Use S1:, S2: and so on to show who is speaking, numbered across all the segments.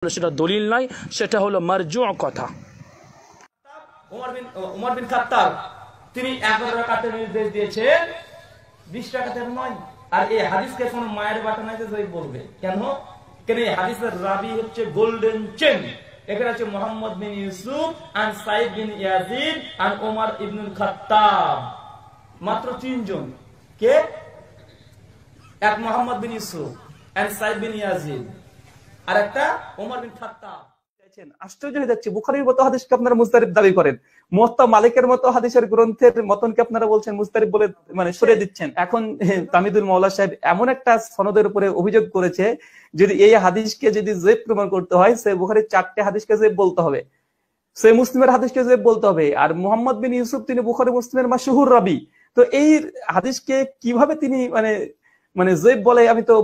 S1: সেটা দলিল নয়, সেটা হলো মারজু কথা।
S2: উমর বিন খাত্তাব তিনি 11 রাকাতের নির্দেশ দিয়েছেন, 20 রাকাতের নয়। আর এই হাদিসকে কোন মায়ের বাটা নাই যে বলবে কেন? কেন এই হাদিসের রাবি হচ্ছে গোল্ডেন চেন। এখানে আছে মুহাম্মদ বিন ইউসুফ আন সাইদ বিন ইয়াজিদ আন ওমর ইবনুল খাত্তাব, মাত্র 3 জন। কে? এক মুহাম্মদ বিন ইউসুফ আন সাইদ বিন ইয়াজিদ, আর একটা ওমর বিন খাত্তাব।
S3: আশ্চর্য হয়ে যাচ্ছে, বুখারীর মতো হাদিসকে আপনারা মুস্তারিব দাবি করেন, মুওয়াত্তা মালিকের মতো হাদিসের গ্রন্থের মতনকে আপনারা বলছেন মুস্তারিব বলে মানে সরিয়ে দিচ্ছেন। এখন তামিদুল মাওলা সাহেব এমন একটা সনদের উপরে অভিযোগ করেছে, যদি এই হাদিসকে যদি জয়ীফ প্রমাণ করতে হয়, সে বুখারীর 4টে হাদিসকে জয়ীফ বলতে হবে, সে মুসলিমের হাদিসকে জয়ীফ বলতে হবে। আর মুহাম্মদ বিন ইউসুফ তিনি বুখারী মুসলিমের মাশহুর রাবী, তো এই হাদিসকে কিভাবে তিনি মানে জয়ীফ বলে আমি তো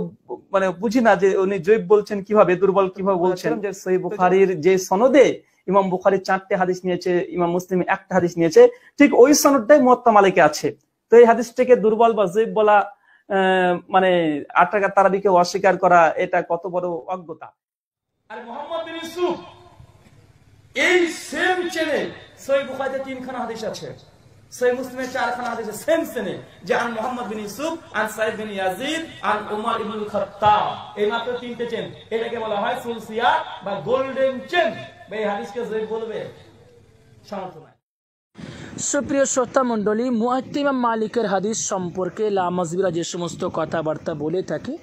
S3: মানে বুঝি না যে উনি জয়ীফ বলছেন কিভাবে, দুর্বল কিভাবে বলছেন। যে সহিহ বুখারীর যে সনদে ইমাম বুখারী 4টে হাদিস নিয়েছে, ইমাম মুসলিম 1টা হাদিস নিয়েছে, ঠিক ওই সনদটাই মুওয়াত্তা মালিকে আছে। তো এই হাদিসটাকে দুর্বল বা জয়ীফ বলা মানে 8 রাকাত তারাবিকে অস্বীকার করা, এটা কত বড় অজ্ঞতা।
S2: আর মুহাম্মদ বিন ইউসুফ এই সেম চেনে সহিহ বুখারীতে 3খানা হাদিস আছে, সহিহ মুসলিমে 4খানা হাদিস আছে সেম চেনে, যে আন মুহাম্মদ বিন ইউসুফ আন সাইদ বিন ইয়াজিদ আন ওমর ইবনুল খাত্তাব, এই মাত্র 3টে চেন। এটাকে বলা হয় সুলসিয়া বা গোল্ডেন চেন। এই হাদিসকে জয়ীফ বলবে সামর্থ্য নাই।
S1: সুপ্রিয় শ্রোতা মণ্ডলী, মুওয়াত্তা ইমাম মালিকের হাদিস সম্পর্কে লামাজবিরা যে সমস্ত কথাবার্তা বলে থাকে,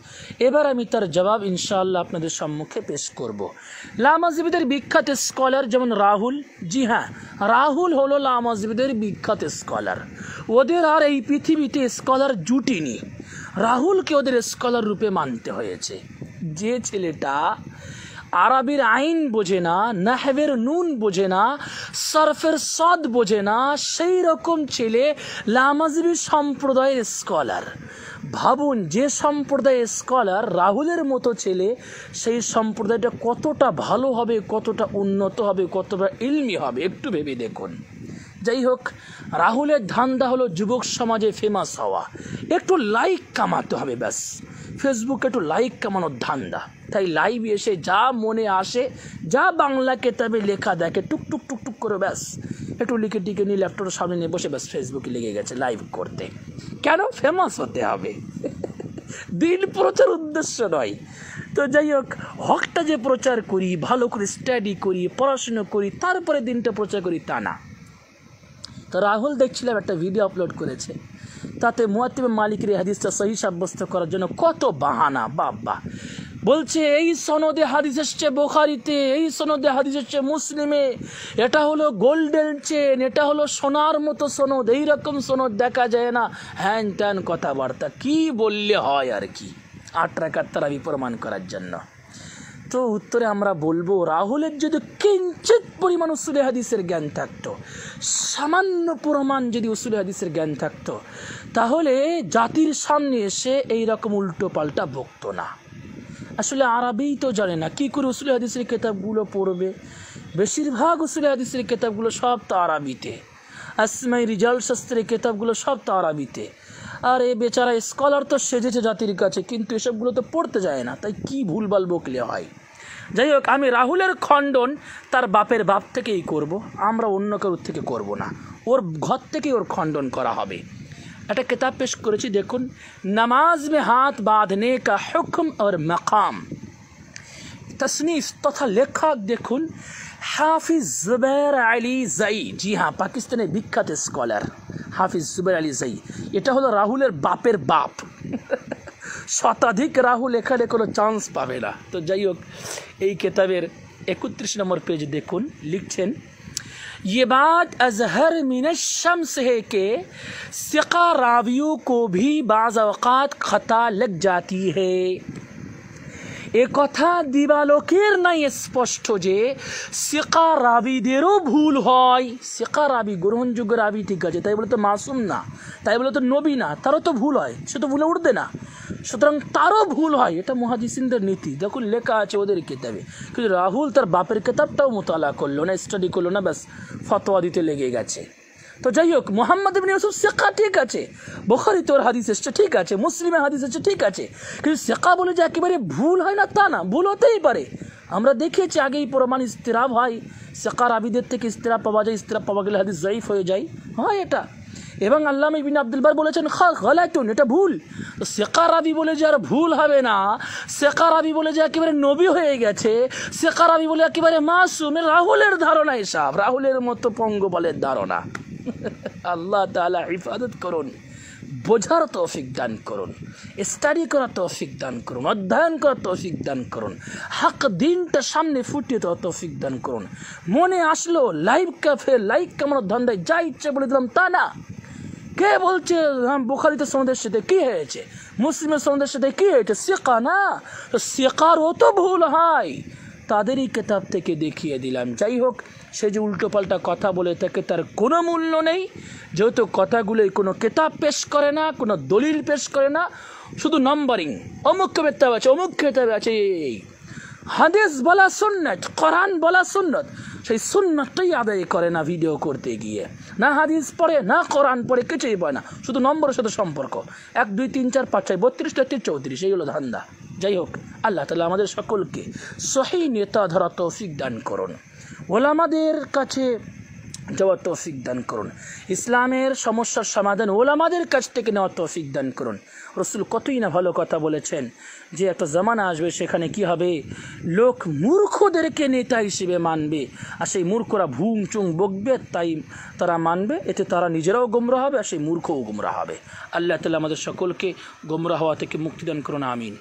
S1: এবার আমি তার জবাব ইনশাআল্লাহ আপনাদের সম্মুখে পেশ করব। লামাজবিদের বিখ্যাত স্কলার যেমন রাহুল, জি হ্যাঁ, রাহুল হলো লামাজবিদের বিখ্যাত স্কলার। ওদের আর এই পৃথিবীতে স্কলার জুটিনি, রাহুলকে ওদের স্কলার রূপে মানতে হয়েছে। যে ছেলেটা আরবির আইন বোঝে না, নাহবের নুন বোঝে না, সরফের সদ বোঝে না, সেই রকম ছেলে লামাজবি সম্প্রদায়ের স্কলার। ভাবুন, যে সম্প্রদায়ের স্কলার রাহুলের মতো ছেলে, সেই সম্প্রদায়টা কতটা ভালো হবে, কতটা উন্নত হবে, কতটা ইলমি হবে, একটু ভেবে দেখুন। যাই হোক, রাহুলের ধান্দা হলো যুবক সমাজে ফেমাস হওয়া, একটু লাইক কামাতে হবে, ব্যাস। ফেসবুকে একটু লাইক কামানোর ধান্দা, তাই লাইভ এসে যা মনে আসে, যা বাংলা কেতাবে লেখা দেখে টুকটুক টুকটুক করে ব্যাস একটু লিখে টিকে নিয়ে ল্যাপটপের সামনে নিয়ে বসে ব্যাস ফেসবুকে লেগে গেছে লাইভ করতে। কেন? ফেমাস হতে হবে, দিন প্রচার উদ্দেশ্য নয়। তো যাই হোক, হকটা যে প্রচার করি, ভালো করে স্টাডি করি, পড়াশুনো করি, তারপরে দিনটা প্রচার করি, তা না। তো রাহুল দেখছিলাম একটা ভিডিও আপলোড করেছে, তাতে মুওয়াত্তা ইমাম মালিকের এই হাদিসটা সহিহ সাব্যস্ত করার জন্য কত বাহানা, বাবা। বলছে এই সনদে হাদিস এসছে বুখারীতে, এই সনদে হাদিস এসছে মুসলিমে, এটা হলো গোল্ডেন চেন, এটা হলো সোনার মতো সনদ, এইরকম সনদ দেখা যায় না, হ্যান ত্যান কথাবার্তা। কি বললে হয় আর কি 8 রাকাত তারাবি প্রমাণ করার জন্য? তো উত্তরে আমরা বলবো, রাহুলের যদি কিঞ্চিত পরিমাণ উসুলে হাদিসের জ্ঞান থাকতো, সামান্য প্রমাণ যদি উসুলে হাদিসের জ্ঞান থাকতো, তাহলে জাতির সামনে এসে এই রকম উল্টো পাল্টা বকতো না। আসলে আরবিই তো জানে না, কি করে উসুলে হাদিসের কিতাবগুলো পড়বে? বেশিরভাগ উসুলে হাদিসের কিতাবগুলো সব তো আরবিতে, আসমাই রিজাল শাস্ত্রের কিতাবগুলো সব তো আরবিতে। আর এ বেচারা স্কলার তো সেজেছে জাতির কাছে, কিন্তু এসবগুলো তো পড়তে যায় না, তাই কি ভুলভাল বকলে হয়। যাই হোক, আমি রাহুলের খণ্ডন তার বাপের বাপ থেকেই করব, আমরা অন্য কারোর থেকে করব না, ওর ঘর থেকেই ওর খণ্ডন করা হবে। একটা কিতাব পেশ করেছি, দেখুন, নামাজ মে হাত বাঁধনে কা হুকম और मकाम, तसनीफ तथा लेखक দেখুন হাফিজ জুবায়ের আলী জাই। জি হ্যাঁ, পাকিস্তানের বিখ্যাত স্কলার হাফিজ জুবায়ের আলী জাই। এটা হলো রাহুলের বাপের বাপ। শতাধিক রাহুল এখানে কোনো চান্স পাবে না। তো যাই হোক, এই কিতাবের 31 নম্বর পেজ দেখুন, লিখছেন, ये बात अजहर मिनश शम्स है कि सिका रावियों को भी बाज़ अवक़ात खता लग जाती है। এ কথা দিবালোকের নাই স্পষ্ট যে সিকা রাবিদেরও ভুল হয়। সিকা রাবি গ্রহণযোগ্য রাবি, ঠিক আছে, তাই বলে তো মাসুম না, তাই বলে তো নবী না, তারও তো ভুল হয়, সে তো ভুলে উঠবে না, সুতরাং তারও ভুল হয়, এটা মুহাদ্দিসিনদের নীতি। দেখুন লেখা আছে ওদের কিতাবে, কিন্তু রাহুল তার বাপের কিতাবটাও মোতালা করলো না, স্টাডি করলো না, ব্যাস ফতোয়া দিতে লেগে গেছে। তো যাই হোক, মুহাম্মদ ইবনে ইউসুফ সিকা, ঠিক আছে, বুখারীতে ওর হাদিস এসছে, ঠিক আছে, মুসলিমে হাদিস এসছে, ঠিক আছে, কিন্তু সিকা বলে যে একেবারে ভুল হয় না তা না, ভুল হতেই পারে। আমরা দেখেছি আগেই প্রমাণ ইস্তিরাব হয়, সেকা রাবিদের থেকে ইস্তিরাব পাওয়া যায়, ইস্তিরাব পাওয়া গেলে হাদিস যায়িফ হয়ে যায়, হয় এটা। এবং আল্লামা ইবনে আব্দুল বার বলেছেন গালাতুন, এটা ভুল। তো সেকা রাবি বলে যে আর ভুল হবে না, সেকা রাবি বলে যে একেবারে নবী হয়ে গেছে, সেকা রাবি বলে একেবারে মাসুম, রাহুলের ধারণা এসব, রাহুলের মতো পঙ্গপালের ধারণা। আল্লাহ তাআলা হিফাজত করুন, বোঝার তৌফিক দান করুন, স্টাডি করার তৌফিক দান করুন, অধ্যয়ন করার তৌফিক দান করুন, হক দিনটা সামনে ফুটিয়ে দেওয়ার তৌফিক দান করুন। মনে আসলো লাইভ ক্যাফে লাইক কামানোর ধান্দায় যা ইচ্ছে বলে দিলাম তা না। কে বলছে বুখারীতে সনদের সাথে কি হয়েছে, মুসলিমের সনদের সাথে কি হয়েছে, সিকা না, তো সিকারও তো ভুল হয়, তাদেরই কিতাব থেকে দেখিয়ে দিলাম। যাই হোক, সে যে উল্টোপাল্টা কথা বলে থাকে তার কোনো মূল্য নেই, যেহেতু কথাগুলোই কোনো কিতাব পেশ করে না, কোনো দলিল পেশ করে না, শুধু নম্বরিং, অমুক কিতাব আছে, অমুক কিতাব আছে। এই হাদিস বলা সুন্নাত, কোরআন বলা সুন্নাত, সেই সুন্নাতটাই আদায় করে না ভিডিও করতে গিয়ে, না হাদিস পড়ে না কোরআন পড়ে, কিছুই পড়ে না, শুধু নম্বরের সাথে সম্পর্ক, 1 2 3 4 5 6 32 33 34, এই হলো ধান্দা। যাই হোক, আল্লাহ তাআলা আমাদের সকলকে সহিহ নেতা ধরা তৌফিক দান করুন, ওলামাদের কাছে যাওয়ার তৌফিক দান করুন, ইসলামের সমস্যার সমাধান ওলামাদের কাছ থেকে নেওয়ার তৌফিক দান করুন। রসুল কতই না ভালো কথা বলেছেন যে একটা জামানা আসবে সেখানে কি হবে, লোক মূর্খদেরকে নেতা হিসেবে মানবে, আর সেই মূর্খরা ভুং চুং বকবে, তাই তারা মানবে, এতে তারা নিজেরাও গোমরাহ হবে আর সেই মূর্খও গোমরাহ হবে। আল্লাহ তাআলা আমাদের সকলকে গোমরাহ হওয়া থেকে মুক্তি দান করুন, আমিন।